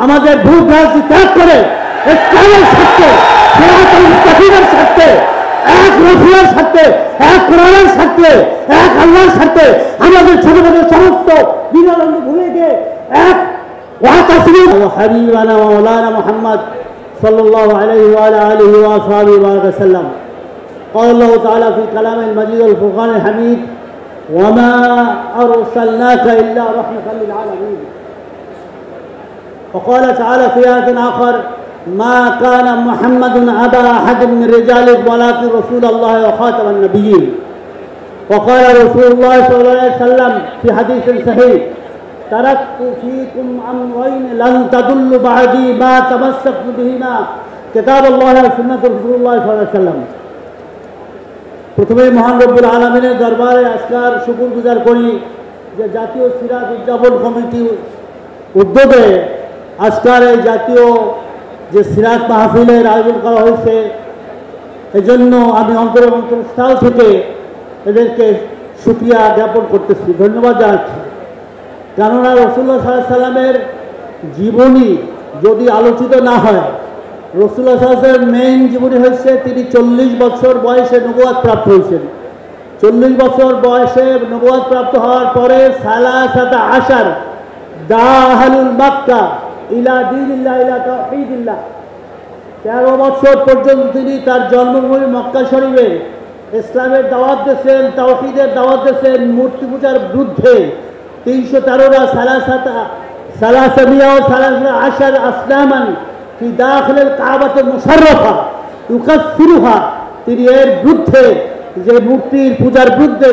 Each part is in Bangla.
আমাদের ভূত রাজনীতি ত্যাগ করে ইসলামের স্বার্থে, সিরাতুল মুস্তাকিমের স্বার্থে, এক রসুলের স্বার্থে, এক কোরআনের স্বার্থে, এক আল্লাহর স্বার্থে আমাদের ছোটবেলার সমস্ত বিনানন্দ ভুলে গিয়ে এক হাবিবানা মাওলানা মুহাম্মদ সাল্লাল্লাহু আলাইহি ওয়া আলা আলিহি ওয়া আসহাবিহি ওয়া সাল্লাম। قال الله تعالى في كلام المجيد والفرقان الحميد وما أرسلناك إلا رحمة للعالمين. وقال تعالى في آية آخر ما كان محمد أبا أحد من رجالكم ولكن رسول الله وخاتم النبيين. وقال رسول الله صلى الله عليه وسلم في حديث صحيح تركت فيكم أمرين لن تضلوا بعدي ما تمسكتم بهما كتاب الله وسنة رسول الله صلى الله عليه وسلم. প্রথমে মহান রব্বুল আলামিনের দরবারে আজকার শুকরগুজার করি যে জাতীয় সিরাত উদযাপন কমিটি উদ্যোগে আজকার এই জাতীয় যে সিরাত মাহফিলের আয়োজন করা হয়েছে, এজন্য আমি অন্তরস্থল থেকে এদেরকে শুকরিয়া জ্ঞাপন করতেছি, ধন্যবাদ জানাচ্ছি। কেননা রাসূলুল্লাহ সাল্লাল্লাহু আলাইহি সাল্লামের জীবনী যদি আলোচিত না হয়, রাসূলুল্লাহ সাল্লাল্লাহু আলাইহি সাল্লামের মেইন জীবনী হচ্ছে তিনি 40 বছর বয়সে নবুয়ত প্রাপ্ত হয়েছেন। 40 বছর বয়সে নবুয়ত প্রাপ্ত হওয়ার পরে সালাসাতা আশার দাহালুল মক্কা ইলা দীনিল্লাহ ইলা তাওহীদিল্লাহ, 13 বছর পর্যন্ত তিনি তার জন্মভূমি মক্কা শরীফে ইসলামের দাওয়াত দিয়েছেন, তাওহীদের দাওয়াত দিয়েছেন, মূর্তি পূজার বিরুদ্ধে 313টা সালাসামিয়া আশার আসলামান ফি দাখিল কাবাতুল মুশাররাফা ইউকাফিরুহা, তিনি এর বিরুদ্ধে যে মূর্তির পূজার বিরুদ্ধে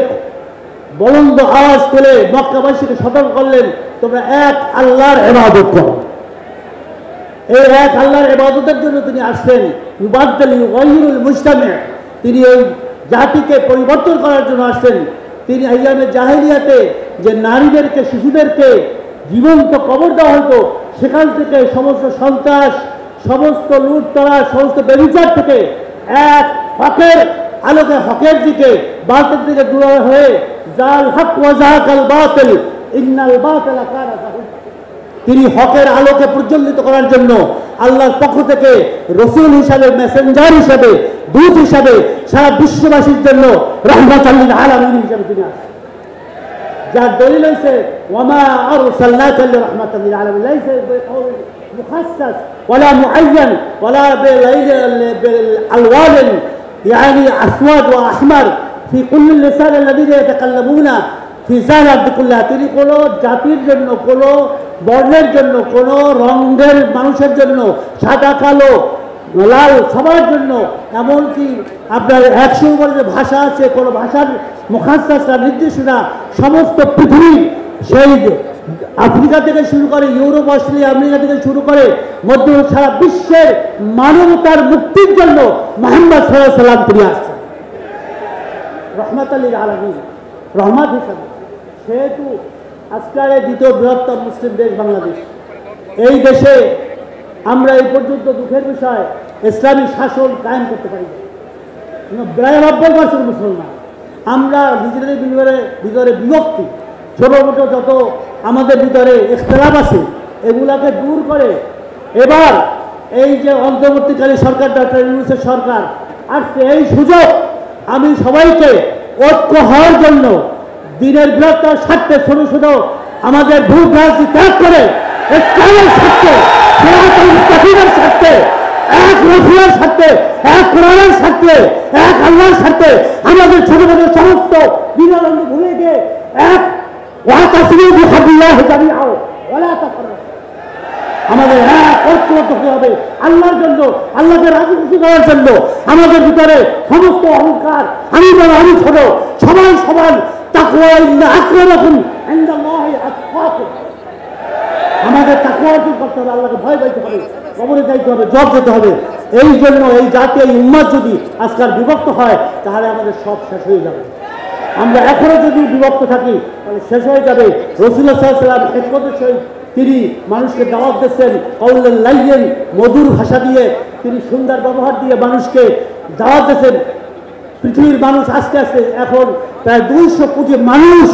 বলন্দ আওয়াজ তুলে মক্কাবাসীকে সতর্ক করলেন, তোমরা এক আল্লাহর ইবাদত করো। এই এক আল্লাহর ইবাদতের জন্য তিনি আসছেন। ইউবাদদিল ইউগাইয়িরুল মুজতামা, তিনি এই জাতিকে পরিবর্তন করার জন্য আসছেন। তিনি আইয়ামে জাহেলিয়াতে যে নারীদেরকে, শিশুদেরকে জীবন্ত কবর দেওয়া হতো, সেখান থেকে সমস্ত সন্ত্রাস, সমস্ত লুটতরাজ, সমস্ত ব্যভিচার থেকে এক হকের আলোকে, হকের দিকে, বাতিল থেকে দূরে হয়ে জাল হক ওয়া যাকাল বাতিল ইন্নাল বাতিলা কানা যাহুকা, তিনি হকের আলোকে প্রজ্বলিত করার জন্য আল্লাহর পক্ষ থেকে রসুল হিসাবে, মেসেঞ্জার হিসাবে, দূত হিসাবে সারা বিশ্ববাসীর জন্য রাহমাতাল লিল আলামিন হিসাবে তিনি আসেন। যার দলিল হয়েছে ওয়ামা আরসালনাকা ইল্লা রাহমাতাল লিল আলামিন, লাইসা বিকাউল মুখাসসাস ওয়ালা মুআয়্যান ওয়ালা বিআলওয়ান يعني اسود واحمر في كل اللسان الذين يتكلمون في ذلك كلها, তিনি কোনো জাতির জন্য, কোনো বর্ণের জন্য, কোনো রঙের মানুষের জন্য, সাদা কালো লাল সবার জন্য, এমনকি আপনার 100 উপরে যে ভাষা আছে, কোনো ভাষার মুখাসসাসরা নির্দেশনা সমস্ত পৃথিবী, সেই আফ্রিকা থেকে শুরু করে ইউরোপ, অস্ট্রেলিয়া, আমেরিকা থেকে শুরু করে মধ্য সারা বিশ্বের মানবতার মুক্তির জন্য মুহাম্মদ সাল্লাল্লাহু আলাইহি সাল্লাম তিনি আসছেন রাহমাতাল লিল আলামিন, রহমত হিসাবে। সেহেতু আজকের এই দ্বিতীয় বৃহত্তম মুসলিম দেশ বাংলাদেশ, এই দেশে আমরা এই পর্যন্ত দুঃখের বিষয় ইসলামী শাসন কায়েম করতে পারি না। 92% মুসলমান, আমরা নিজেদের ভিতরে বিভক্তি, ছোট মোটো যত আমাদের ভিতরে ইখতিলাফ আছে এগুলাকে দূর করে এবার এই যে অন্তর্বর্তীকালী সরকার, ডক্টর ইউনূসের সরকার আসছে, এই সুযোগ আমি সবাইকে ঐক্য হওয়ার জন্য, দিনের বৃহত্তর স্বার্থে ছোট ছোট আমাদের ভূত রাজনীতি ত্যাগ করে ইসলামের স্বার্থে, সিরাতুল মুস্তাকিমের স্বার্থে, এক রসুলের স্বার্থে, এক কোরআনের স্বার্থে, এক আল্লাহর স্বার্থে আমাদের ছোটবেলার সমস্ত বিনানন্দ ভুলে গিয়ে এক ওয়াতাসিমু বিহাবলিল্লাহি জামিআ ওয়ালা তাফাররাকু, আমাদের এক ঐক্যবদ্ধ হতে হবে আল্লাহর জন্য, আল্লাহকে রাজি খুশি করার জন্য। আমাদের ভিতরে সমস্ত অহংকার, আমি বড়, আমি ছোট, সবাই সমান, তাকওয়া ইন্না আকরামাকুম ইনদাল্লাহি আতকাকুম, আমাদের তাকওয়া অর্জন করতে হবে, আল্লাহকে ভয় পাইতে হবে, কবরে যাইতে হবে, জব যেতে হবে। এই জন্য এই জাতি, এই উম্মাত যদি আজকাল বিভক্ত হয় তাহলে আমাদের সব শেষ হয়ে যাবে। আমরা এখনো যদি বিভক্ত থাকি তাহলে শেষ হয়ে যাবে। রাসূলুল্লাহ সাল্লাল্লাহু আলাইহি ওয়াসাল্লাম হিকমতের সহিত তিনি মানুষকে দাওয়াত দিচ্ছেন, কাউলান লাইয়্যিন, মধুর ভাষা দিয়ে, তিনি সুন্দর ব্যবহার দিয়ে মানুষকে দাওয়াত দিচ্ছেন। পৃথিবীর মানুষ আস্তে আস্তে এখন প্রায় 200 কোটি মানুষ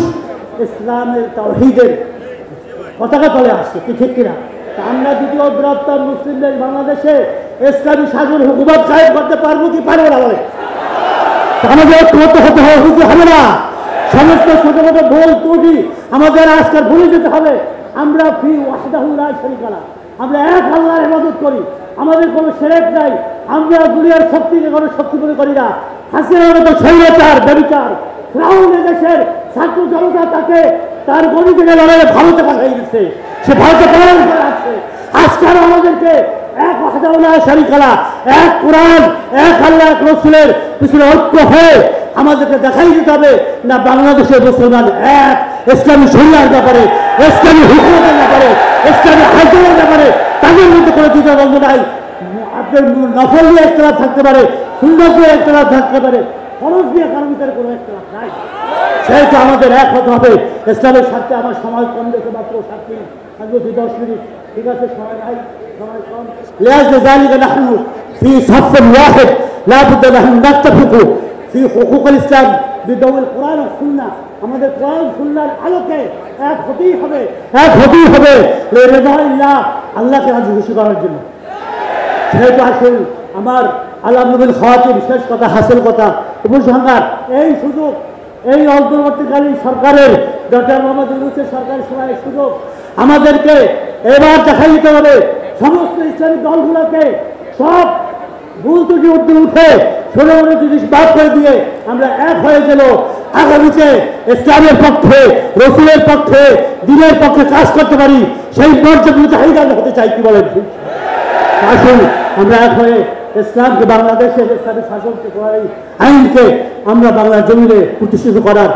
ইসলামের, তাওহীদের পতাকা তলে আসছে, কি ঠিক কিনা? আমরা দ্বিতীয় বৃহত্তম মুসলিম দেশ বাংলাদেশে ইসলামী শাসন হুকুমত কায়েম করতে পারবো কি পারবো না বলে? আমাদের ঐক্যবদ্ধ হতে হবে না। সমস্ত ছোট ছোট ভুল ত্রুটি আমাদের আজকাল ভুলে যেতে হবে। আমরা ফি ওয়াহদাহু লা শারীকা লাহু, আমরা এক আল্লাহর ইবাদত করি, আমাদের কোনো শিরক নাই। আমরা দুনিয়ার শক্তিকে কোনো শক্তি মনে করি না। হাসিনার মতো স্বৈরাচার ব্যভিচার ফিরআউন দেশের ছাত্র জনতা তাকে তার গণি থেকে লড়াইয়ে ভারতে পাঠিয়ে দিচ্ছে, সে ভারতে পালন করে আসছে। আজকাল আমাদেরকে এক ওয়াহদাহু লা শারীকা লাহু, এক কোরআন, এক আল্লাহ, এক রাসূলের পিছনে ঐক্য হয়ে আমাদেরকে দেখাই দিতে হবে না বাংলাদেশের মুসলমান এক ইসলামী শরিয়ার ব্যাপারে, ইসলামী হুকুমতের ব্যাপারে, ইসলামী আইনের ব্যাপারে তাদের মধ্যে কোনো দ্বিধাদ্বন্দ্ব নাই। আপনার নফল নিয়ে একতলাফ থাকতে পারে, সুন্নাত নিয়ে একতলাফ থাকতে পারে, ফরজ নিয়ে কারো ভিতরে কোনো একতলাফ নাই। সেহেতু আমাদের এক হতে হবে ইসলামের স্বার্থে। আমার সময় কম রেখে মাত্র 7 মিনিট, আগে 10 মিনিট, ঠিক আছে? সময় নাই, সময় কম। লিযালিকা নাহনু ফি সাফিন ওয়াহিদ লা বুদ্দা নাহনু নাত্তাফিকু ফি হুকুকুল ইসলাম বিদাউল কোরআন ও সুন্নাহ। আমাদের কোরআন সুন্নাহর আলোকে এক হতেই হবে, এক হতেই হবে লিরিদাইল্লাহ, আল্লাহকে রাজি খুশি করার জন্য। সেহেতু আসুন আমার আল্লাহ নবীর খাওয়াতির বিশেষ কথা, হাসিল কথা, উপসংহার, এই সুযোগ, এই অন্তর্বর্তীকালীন সরকারের ডক্টর মোহাম্মদ ইউনূসের সরকারের সময় সুযোগ আমাদেরকে এবার দেখা দিতে হবে। সমস্ত ইসলামিক দলগুলোকে সব ভুল ত্রুটি উঠে ছোট ছোট জিনিস বাদ করে দিয়ে আমরা এক হয়ে গেল আগামীতে ইসলামের পক্ষে, রসুলের পক্ষে, দ্বীনের পক্ষে কাজ করতে পারি। সেই মর্যাদা চাহিদা হতে চাই, কি বলেন? আসুন আমরা এক হয়ে ইসলামকে, বাংলাদেশের ইসলামী শাসনকে, আইনকে আমরা বাংলার জমিনে প্রতিষ্ঠিত করার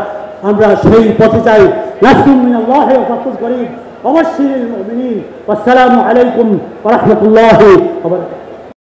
আমরা সেই পথে চাই। নাসরুম মিনাল্লাহি ওয়া ফাতহুন করিম। অবশ্যই মুমিনিন। আসসালামু আলাইকুম ওয়া রাহমাতুল্লাহি ওয়া বারাকাতুহু।